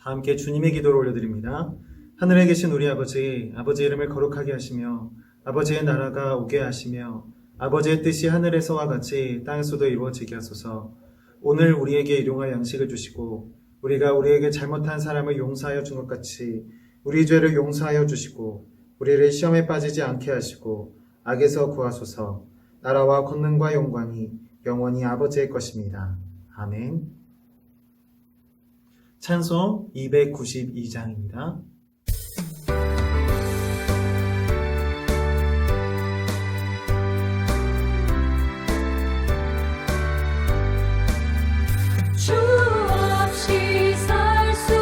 다 함께 주님의 기도를 올려드립니다. 하늘에 계신 우리 아버지, 아버지의 이름을 거룩하게 하시며 아버지의 나라가 오게 하시며 아버지의 뜻이 하늘에서와 같이 땅에서도 이루어지게 하소서. 오늘 우리에게 일용할 양식을 주시고 우리가 우리에게 잘못한 사람을 용서하여 준 것 같이 우리 죄를 용서하여 주시고 우리를 시험에 빠지지 않게 하시고 악에서 구하소서. 나라와 권능과 영광이 영원히 아버지의 것입니다. 아멘. 찬송 292장입니다. 주 없이 살 수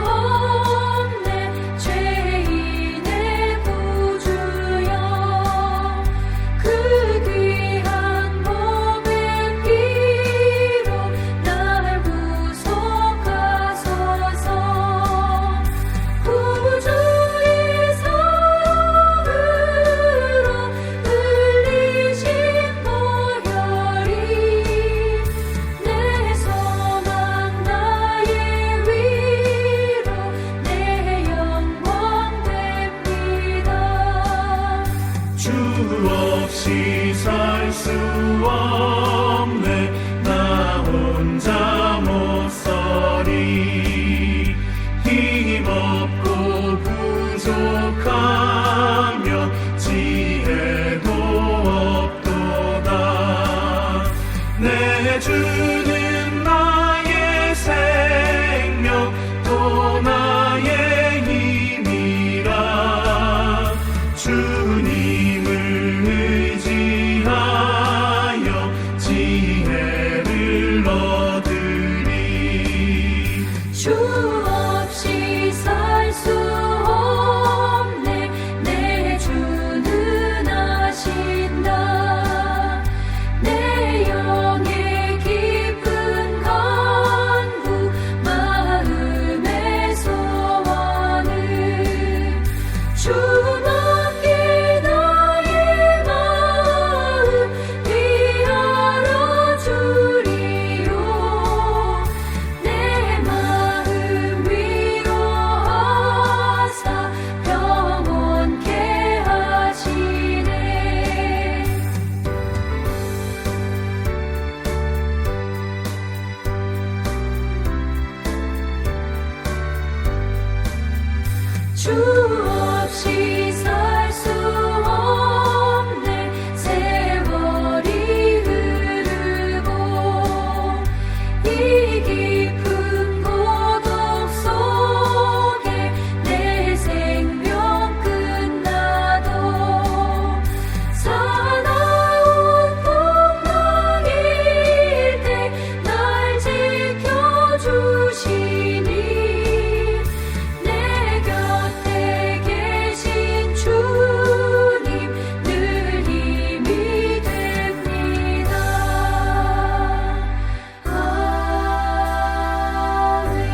없네 죄인의 구주여 그 귀한 몸의 피로 날 구속하소서 구주의 사랑으로 흘리신 보혈이 내 소망 나의 위로 내 영광 됩니다. 주 없이 살 수 없네 나 혼자 못 서리 힘없고 부족하며 지혜도 없도다 내 주는 나의 생명 또 나의 힘이라 주님을 의지하여 지혜를 얻으리 주 없이 살 수 없네 내 주는 아신다 내 영의 깊은 간구 마음의 소원을 주밖에 나의 마음 위하여 주리요 내 마음 위로하사 평온케 하시네. 주 없이 살 수 없네 세월이 흐르고 이 깊은 고독 속에 내 생명 끝나도 사나운 풍랑일 때 날 지켜주시니 내 곁에 계신 주님 늘 힘이 됩니다. 아멘.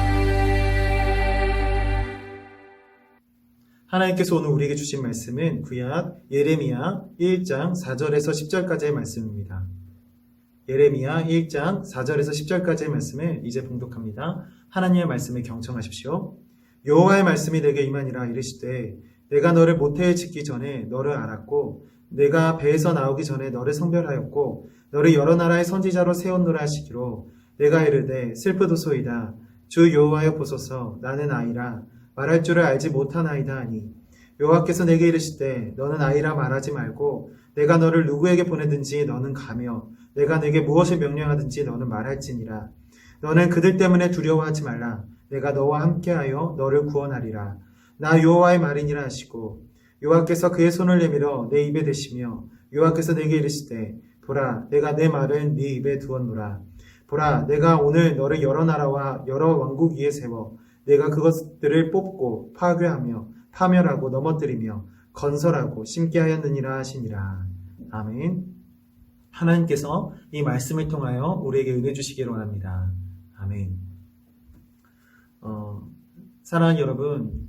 하나님께서 오늘 우리에게 주신 말씀은 구약 예레미야 1장 4절에서 10절까지의 말씀입니다. 예레미야 1장 4절에서 10절까지의 말씀을 이제 봉독합니다. 하나님의 말씀을 경청하십시오. 여호와의 말씀이 내게 임하니라 이르시되 내가 너를 모태에 짓기 전에 너를 알았고 내가 배에서 나오기 전에 너를 성별하였고 너를 여러 나라의 선지자로 세웠노라 하시기로 내가 이르되 슬프도소이다 주 여호와여 보소서 나는 아이라 말할 줄을 알지 못하나이다 하니 여호와께서 내게 이르시되 너는 아이라 말하지 말고 내가 너를 누구에게 보내든지 너는 가며 내가 내게 무엇을 명령하든지 너는 말할지니라 너는 그들 때문에 두려워하지 말라 내가 너와 함께하여 너를 구원하리라 나 여호와의 말이니라 하시고 여호와께서 그의 손을 내밀어 내 입에 대시며 여호와께서 내게 이르시되 보라 내가 내 말을 네 입에 두었노라 보라 내가 오늘 너를 여러 나라와 여러 왕국 위에 세워 내가 그것들을 뽑고 파괴하며 파멸하고 넘어뜨리며 건설하고 심게 하였느니라 하시니라. 아멘. 하나님께서 이 말씀을 통하여 우리에게 은혜 주시기를 원합니다. 아멘. 사랑하는 여러분,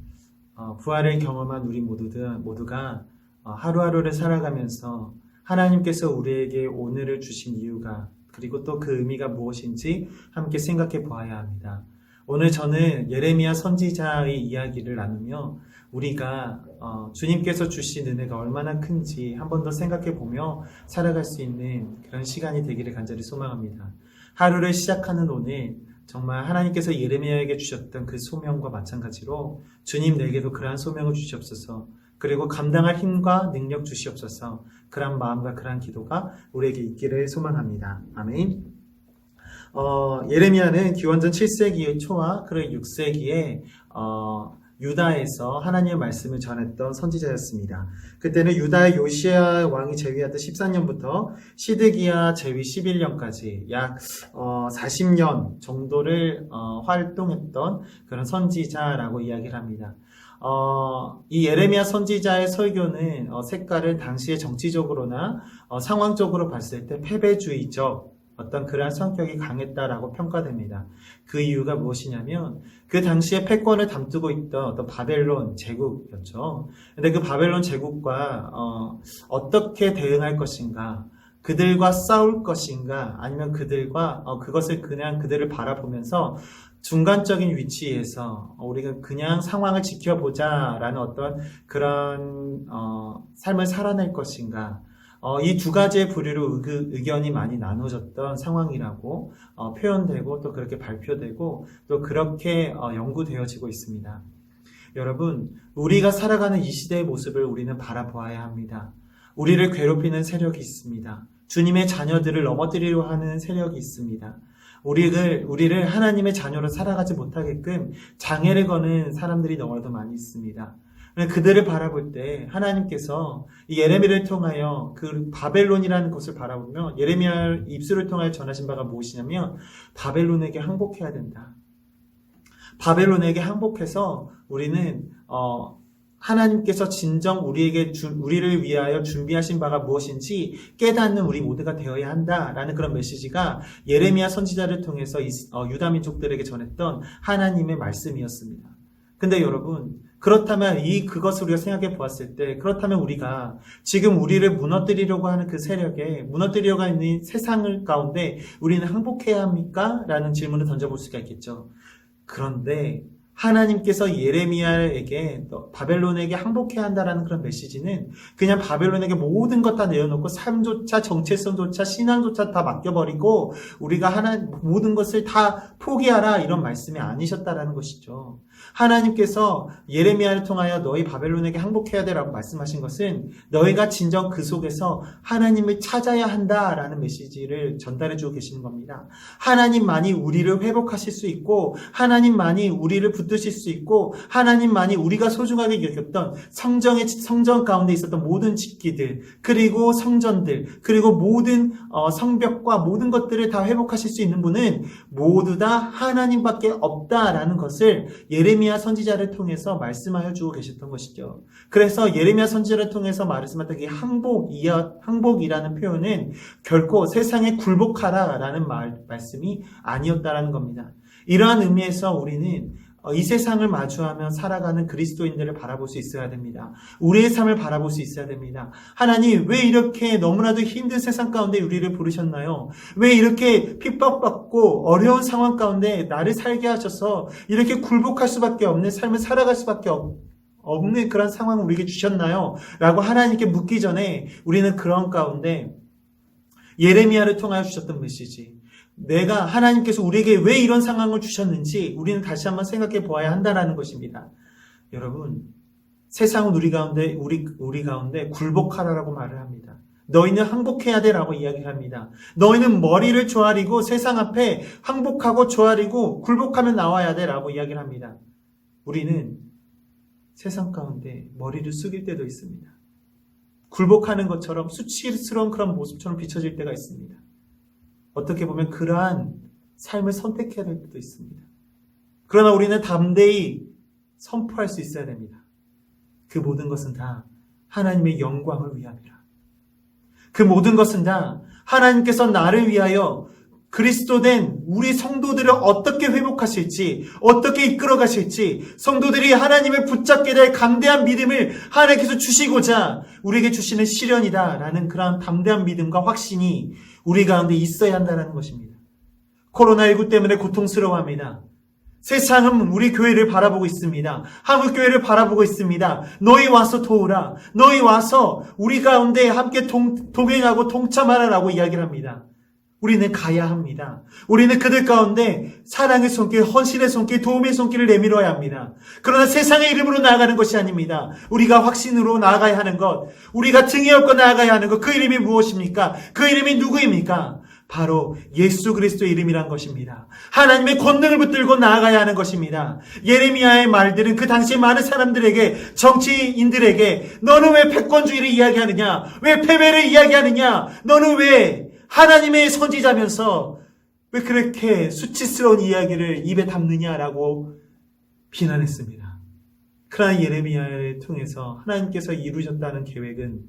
부활을 경험한 우리 모두가 하루하루를 살아가면서 하나님께서 우리에게 오늘을 주신 이유가 그리고 또 그 의미가 무엇인지 함께 생각해 보아야 합니다. 오늘 저는 예레미야 선지자의 이야기를 나누며 우리가 주님께서 주신 은혜가 얼마나 큰지 한 번 더 생각해 보며 살아갈 수 있는 그런 시간이 되기를 간절히 소망합니다. 하루를 시작하는 오늘 정말 하나님께서 예레미야에게 주셨던 그 소명과 마찬가지로 주님 내게도 그러한 소명을 주시옵소서. 그리고 감당할 힘과 능력 주시옵소서. 그러한 마음과 그러한 기도가 우리에게 있기를 소망합니다. 아멘. 예레미야는 기원전 7세기 초와 그리고 6세기에 유다에서 하나님의 말씀을 전했던 선지자였습니다. 그때는 유다의 요시야 왕이 재위하던 14년부터 시드기야 재위 11년까지 약 40년 정도를 활동했던 그런 선지자라고 이야기를 합니다. 이 예레미야 선지자의 설교는 색깔은 당시에 정치적으로나 상황적으로 봤을 때 패배주의적 어떤 그러한 성격이 강했다라고 평가됩니다. 그 이유가 무엇이냐면 그 당시에 패권을 담두고 있던 어떤 바벨론 제국이었죠. 근데 그 바벨론 제국과 어떻게 대응할 것인가, 그들과 싸울 것인가, 아니면 그들과 그것을 그냥 그들을 바라보면서 중간적인 위치에서 우리가 그냥 상황을 지켜보자라는 어떤 그런 삶을 살아낼 것인가, 이 두 가지의 부류로 의견이 많이 나눠졌던 상황이라고 표현되고 또 그렇게 발표되고 또 그렇게 연구되어지고 있습니다. 여러분, 우리가 살아가는 이 시대의 모습을 우리는 바라보아야 합니다. 우리를 괴롭히는 세력이 있습니다. 주님의 자녀들을 넘어뜨리려 하는 세력이 있습니다. 우리를 하나님의 자녀로 살아가지 못하게끔 장애를 거는 사람들이 너무나도 많이 있습니다. 그들을 바라볼 때 하나님께서 이 예레미야를 통하여 그 바벨론이라는 것을 바라보며 예레미야 입술을 통하여 전하신 바가 무엇이냐면 바벨론에게 항복해야 된다. 바벨론에게 항복해서 우리는 하나님께서 진정 우리를 위하여 준비하신 바가 무엇인지 깨닫는 우리 모두가 되어야 한다라는 그런 메시지가 예레미야 선지자를 통해서 유다 민족들에게 전했던 하나님의 말씀이었습니다. 근데 여러분, 그렇다면 그것을 우리가 생각해 보았을 때, 그렇다면 우리가 지금 우리를 무너뜨리려고 하는 그 세력에, 무너뜨리려고 하는 세상을 가운데 우리는 항복해야 합니까? 라는 질문을 던져볼 수가 있겠죠. 그런데 하나님께서 예레미야에게 바벨론에게 항복해야 한다라는 그런 메시지는 그냥 바벨론에게 모든 것 다 내어놓고 삶조차 정체성조차 신앙조차 다 맡겨버리고 우리가 모든 것을 다 포기하라 이런 말씀이 아니셨다라는 것이죠. 하나님께서 예레미야를 통하여 너희 바벨론에게 항복해야 되라고 말씀하신 것은 너희가 진정 그 속에서 하나님을 찾아야 한다라는 메시지를 전달해 주고 계시는 겁니다. 하나님만이 우리를 회복하실 수 있고 하나님만이 우리를 붙드실 수 있고 하나님만이 우리가 소중하게 여겼던 성전 가운데 있었던 모든 집기들 그리고 성전들 그리고 모든 성벽과 모든 것들을 다 회복하실 수 있는 분은 모두 다 하나님밖에 없다라는 것을 예레미야 선지자를 통해서 말씀하여 주고 계셨던 것이죠. 그래서 예레미야 선지자를 통해서 말씀하셨던 이 항복이라는 표현은 결코 세상에 굴복하라라는 말씀이 아니었다라는 겁니다. 이러한 의미에서 우리는 이 세상을 마주하며 살아가는 그리스도인들을 바라볼 수 있어야 됩니다. 우리의 삶을 바라볼 수 있어야 됩니다. 하나님, 왜 이렇게 너무나도 힘든 세상 가운데 우리를 부르셨나요? 왜 이렇게 핍박받고 어려운 상황 가운데 나를 살게 하셔서 이렇게 굴복할 수밖에 없는 삶을 살아갈 수밖에 없는 그런 상황을 우리에게 주셨나요? 라고 하나님께 묻기 전에 우리는 그런 가운데 예레미야를 통하여 주셨던 메시지, 하나님께서 우리에게 왜 이런 상황을 주셨는지 우리는 다시 한번 생각해 보아야 한다는 것입니다. 여러분, 세상은 우리 가운데 굴복하라라고 말을 합니다. 너희는 항복해야 돼라고 이야기를 합니다. 너희는 머리를 조아리고 세상 앞에 항복하고 조아리고 굴복하면 나와야 돼라고 이야기를 합니다. 우리는 세상 가운데 머리를 숙일 때도 있습니다. 굴복하는 것처럼 수치스러운 그런 모습처럼 비춰질 때가 있습니다. 어떻게 보면 그러한 삶을 선택해야 될 때도 있습니다. 그러나 우리는 담대히 선포할 수 있어야 됩니다. 그 모든 것은 다 하나님의 영광을 위함이라. 그 모든 것은 다 하나님께서 나를 위하여 그리스도된 우리 성도들을 어떻게 회복하실지, 어떻게 이끌어 가실지, 성도들이 하나님을 붙잡게 될 담대한 믿음을 하나님께서 주시고자 우리에게 주시는 시련이다라는 그런 담대한 믿음과 확신이 우리 가운데 있어야 한다는 것입니다. 코로나19 때문에 고통스러워합니다. 세상은 우리 교회를 바라보고 있습니다. 한국교회를 바라보고 있습니다. 너희 와서 도우라. 너희 와서 우리 가운데 함께 동행하고 동참하라라고 이야기를 합니다. 우리는 가야 합니다. 우리는 그들 가운데 사랑의 손길, 헌신의 손길, 도움의 손길을 내밀어야 합니다. 그러나 세상의 이름으로 나아가는 것이 아닙니다. 우리가 확신으로 나아가야 하는 것, 우리가 등에 업고 나아가야 하는 것, 그 이름이 무엇입니까? 그 이름이 누구입니까? 바로 예수 그리스도의 이름이란 것입니다. 하나님의 권능을 붙들고 나아가야 하는 것입니다. 예레미야의 말들은 그 당시 많은 사람들에게, 정치인들에게 너는 왜 패권주의를 이야기하느냐? 왜 패배를 이야기하느냐? 너는 왜 하나님의 선지자면서 왜 그렇게 수치스러운 이야기를 입에 담느냐라고 비난했습니다. 그러나 예레미야를 통해서 하나님께서 이루셨다는 계획은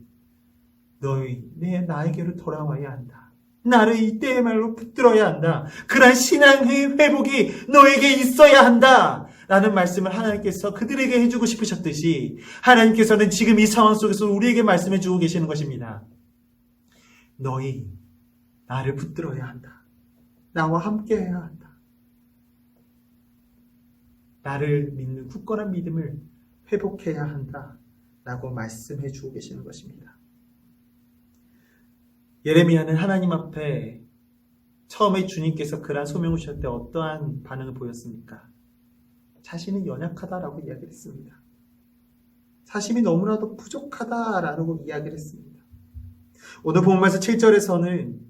나에게로 돌아와야 한다. 나를 이때의 말로 붙들어야 한다. 그러한 신앙의 회복이 너에게 있어야 한다. 라는 말씀을 하나님께서 그들에게 해주고 싶으셨듯이 하나님께서는 지금 이 상황 속에서 우리에게 말씀해 주고 계시는 것입니다. 너희 나를 붙들어야 한다. 나와 함께 해야 한다. 나를 믿는 굳건한 믿음을 회복해야 한다. 라고 말씀해 주고 계시는 것입니다. 예레미야는 하나님 앞에 처음에 주님께서 그러한 소명을 주실 때 어떠한 반응을 보였습니까? 자신은 연약하다라고 이야기를 했습니다. 자신이 너무나도 부족하다라고 이야기를 했습니다. 오늘 본문에서 7절에서는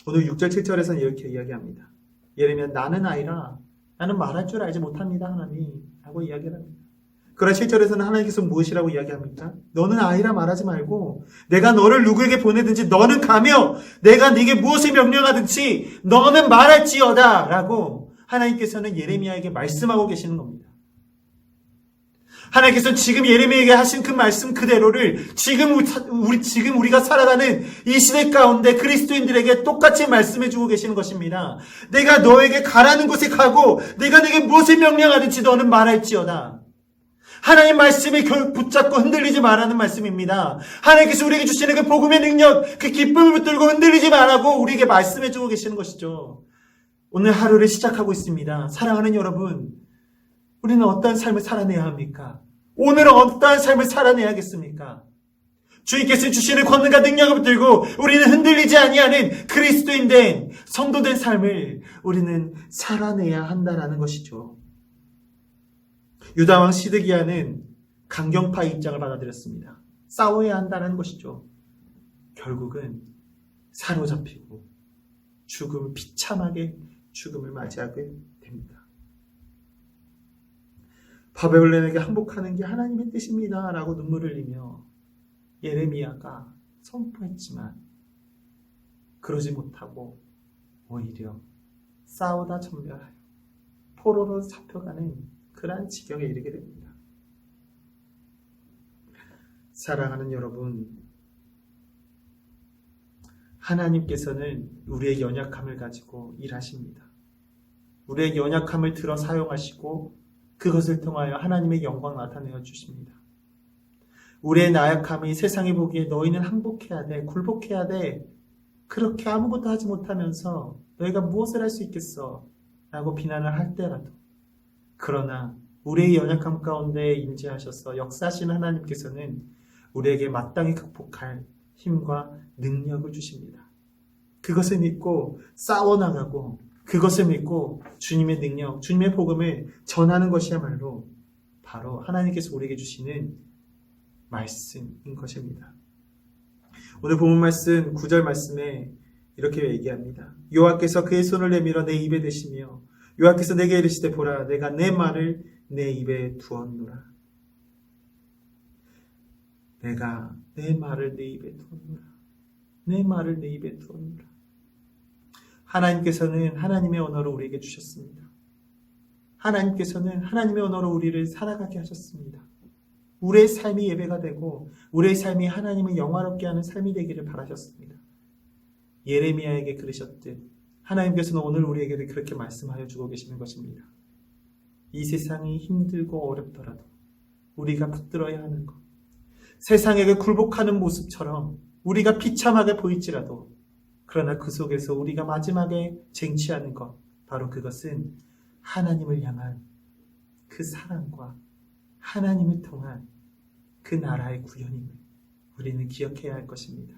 오늘 6절 7절에서는 이렇게 이야기합니다. 예레미야 나는 아이라 나는 말할 줄 알지 못합니다 하나님 라고 이야기를 합니다. 그러나 7절에서는 하나님께서 무엇이라고 이야기합니까? 너는 아이라 말하지 말고 내가 너를 누구에게 보내든지 너는 가며 내가 네게 무엇을 명령하든지 너는 말할지어다 라고 하나님께서는 예레미야에게 말씀하고 계시는 겁니다. 하나님께서는 지금 예레미야에게 하신 그 말씀 그대로를 지금 우리가 살아가는 이 시대 가운데 그리스도인들에게 똑같이 말씀해 주고 계시는 것입니다. 내가 너에게 가라는 곳에 가고 내가 네게 무엇을 명령하든지 너는 말할지어다. 하나님 말씀에 붙잡고 흔들리지 말라는 말씀입니다. 하나님께서 우리에게 주시는 그 복음의 능력, 그 기쁨을 붙들고 흔들리지 말라고 우리에게 말씀해 주고 계시는 것이죠. 오늘 하루를 시작하고 있습니다. 사랑하는 여러분, 우리는 어떠한 삶을 살아내야 합니까? 오늘은 어떠한 삶을 살아내야겠습니까? 주님께서 주시는 권능과 능력을 붙들고 우리는 흔들리지 아니하는 그리스도인 된 성도된 삶을 우리는 살아내야 한다라는 것이죠. 유다왕 시드기야는 강경파의 입장을 받아들였습니다. 싸워야 한다는 것이죠. 결국은 사로잡히고 비참하게 죽음을 맞이하게 됩니다. 바벨론에게 항복하는 게 하나님의 뜻입니다 라고 눈물을 흘리며 예레미야가 선포했지만 그러지 못하고 오히려 싸우다 전멸하여 포로로 잡혀가는 그러한 지경에 이르게 됩니다. 사랑하는 여러분, 하나님께서는 우리의 연약함을 가지고 일하십니다. 우리의 연약함을 들어 사용하시고 그것을 통하여 하나님의 영광 나타내어 주십니다. 우리의 나약함이 세상이 보기에 너희는 항복해야 돼, 굴복해야 돼, 그렇게 아무것도 하지 못하면서 너희가 무엇을 할 수 있겠어? 라고 비난을 할 때라도, 그러나 우리의 연약함 가운데 임재하셔서 역사하시는 하나님께서는 우리에게 마땅히 극복할 힘과 능력을 주십니다. 그것을 믿고 싸워나가고 그것을 믿고 주님의 능력, 주님의 복음을 전하는 것이야말로 바로 하나님께서 우리에게 주시는 말씀인 것입니다. 오늘 본문 말씀 9절 말씀에 이렇게 얘기합니다. 여호와께서 그의 손을 내밀어 내 입에 대시며 여호와께서 내게 이르시되 보라 내가 내 말을 내 입에 두었노라. 내가 내 말을 내 입에 두었노라. 내 말을 내 입에 두었노라. 하나님께서는 하나님의 언어를 우리에게 주셨습니다. 하나님께서는 하나님의 언어로 우리를 살아가게 하셨습니다. 우리의 삶이 예배가 되고 우리의 삶이 하나님을 영화롭게 하는 삶이 되기를 바라셨습니다. 예레미야에게 그러셨듯 하나님께서는 오늘 우리에게 그렇게 말씀하여 주고 계시는 것입니다. 이 세상이 힘들고 어렵더라도 우리가 붙들어야 하는 것, 세상에게 굴복하는 모습처럼 우리가 비참하게 보일지라도 그러나 그 속에서 우리가 마지막에 쟁취하는 것, 바로 그것은 하나님을 향한 그 사랑과 하나님을 통한 그 나라의 구현임을 우리는 기억해야 할 것입니다.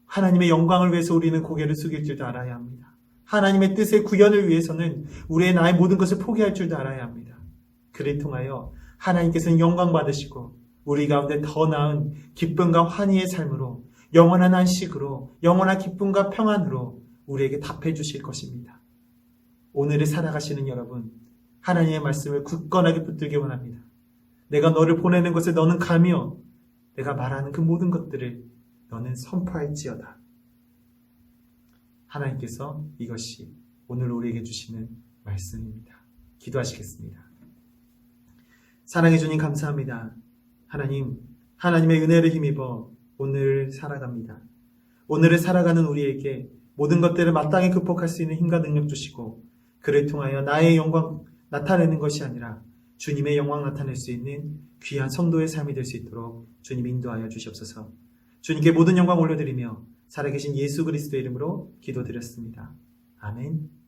하나님의 영광을 위해서 우리는 고개를 숙일 줄도 알아야 합니다. 하나님의 뜻의 구현을 위해서는 우리의 나의 모든 것을 포기할 줄도 알아야 합니다. 그를 통하여 하나님께서는 영광 받으시고 우리 가운데 더 나은 기쁨과 환희의 삶으로 영원한 안식으로 영원한 기쁨과 평안으로 우리에게 답해 주실 것입니다. 오늘을 살아가시는 여러분, 하나님의 말씀을 굳건하게 붙들기 원합니다. 내가 너를 보내는 것을 너는 가며 내가 말하는 그 모든 것들을 너는 선포할지어다. 하나님께서 이것이 오늘 우리에게 주시는 말씀입니다. 기도하시겠습니다. 사랑해 주님 감사합니다. 하나님, 하나님의 은혜를 힘입어 오늘 살아갑니다. 오늘을 살아가는 우리에게 모든 것들을 마땅히 극복할 수 있는 힘과 능력 주시고 그를 통하여 나의 영광 나타내는 것이 아니라 주님의 영광 나타낼 수 있는 귀한 성도의 삶이 될 수 있도록 주님 인도하여 주시옵소서. 주님께 모든 영광 올려드리며 살아계신 예수 그리스도의 이름으로 기도드렸습니다. 아멘.